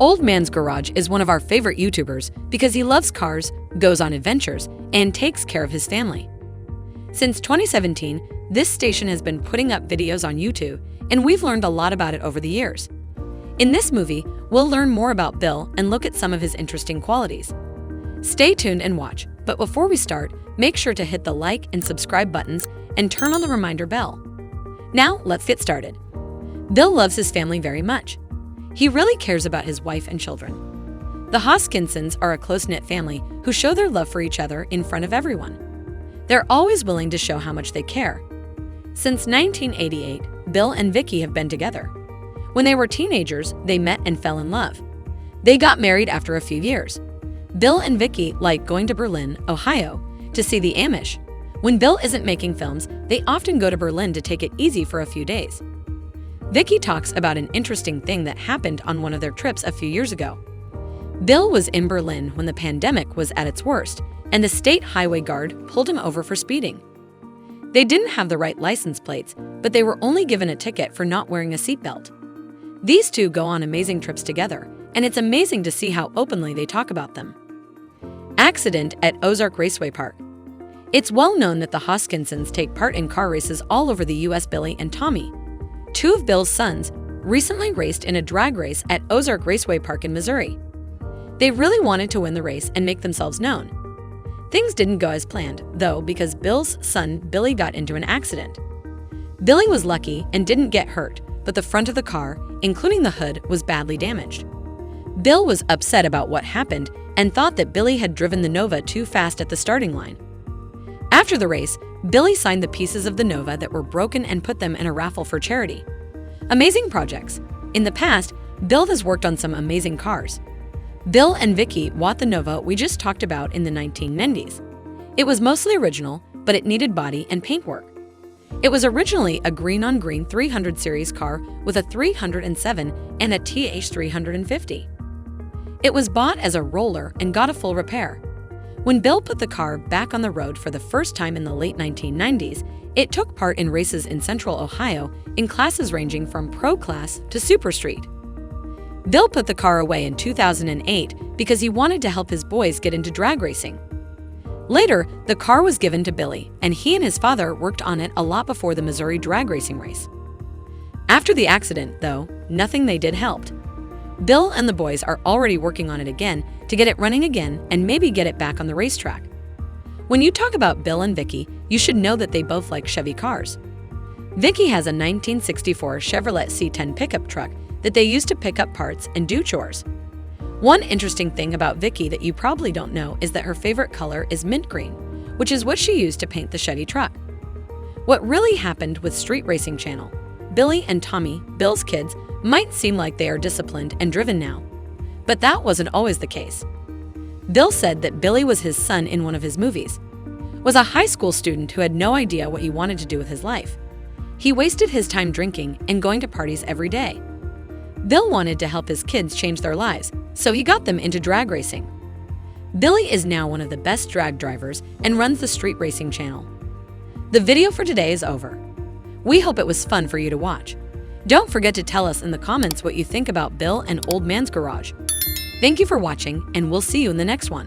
Old Man's Garage is one of our favorite YouTubers because he loves cars, goes on adventures, and takes care of his family. Since 2017, this station has been putting up videos on YouTube, and we've learned a lot about it over the years. In this movie, we'll learn more about Bill and look at some of his interesting qualities. Stay tuned and watch, but before we start, make sure to hit the like and subscribe buttons and turn on the reminder bell. Now, let's get started. Bill loves his family very much. He really cares about his wife and children. The Hoskinsons are a close-knit family who show their love for each other in front of everyone. They're always willing to show how much they care. Since 1988, Bill and Vicky have been together. When they were teenagers, they met and fell in love. They got married after a few years. Bill and Vicky like going to Berlin, Ohio, to see the Amish. When Bill isn't making films, they often go to Berlin to take it easy for a few days. Vicky talks about an interesting thing that happened on one of their trips a few years ago. Bill was in Berlin when the pandemic was at its worst, and the state highway guard pulled him over for speeding. They didn't have the right license plates, but they were only given a ticket for not wearing a seatbelt. These two go on amazing trips together, and it's amazing to see how openly they talk about them. Accident at Ozark Raceway Park. It's well known that the Hoskinsons take part in car races all over the U.S. Billy and Tommy, two of Bill's sons, recently raced in a drag race at Ozark Raceway Park in Missouri. They really wanted to win the race and make themselves known. Things didn't go as planned, though, because Bill's son Billy got into an accident. Billy was lucky and didn't get hurt, but the front of the car, including the hood, was badly damaged. Bill was upset about what happened and thought that Billy had driven the Nova too fast at the starting line. After the race, Billy signed the pieces of the Nova that were broken and put them in a raffle for charity. Amazing projects. In the past, Bill has worked on some amazing cars. Bill and Vicky bought the Nova we just talked about in the 1990s. It was mostly original, but it needed body and paint work. It was originally a green-on-green 300 series car with a 307 and a TH350. It was bought as a roller and got a full repair. When Bill put the car back on the road for the first time in the late 1990s, it took part in races in Central Ohio in classes ranging from Pro Class to Super Street. Bill put the car away in 2008 because he wanted to help his boys get into drag racing. Later, the car was given to Billy, and he and his father worked on it a lot before the Missouri drag racing race. After the accident, though, nothing they did helped. Bill and the boys are already working on it again to get it running again and maybe get it back on the racetrack. When you talk about Bill and Vicky, you should know that they both like Chevy cars. Vicky has a 1964 Chevrolet C10 pickup truck that they use to pick up parts and do chores. One interesting thing about Vicky that you probably don't know is that her favorite color is mint green, which is what she used to paint the Chevy truck. What really happened with Street Racing Channel? Billy and Tommy, Bill's kids, might seem like they are disciplined and driven now, but that wasn't always the case. Bill said that Billy was his son in one of his movies, was a high school student who had no idea what he wanted to do with his life. He wasted his time drinking and going to parties every day. Bill wanted to help his kids change their lives, so he got them into drag racing. Billy is now one of the best drag drivers and runs the Street Racing Channel. The video for today is over. We hope it was fun for you to watch. Don't forget to tell us in the comments what you think about Bill and Old Man's Garage. Thank you for watching, and we'll see you in the next one.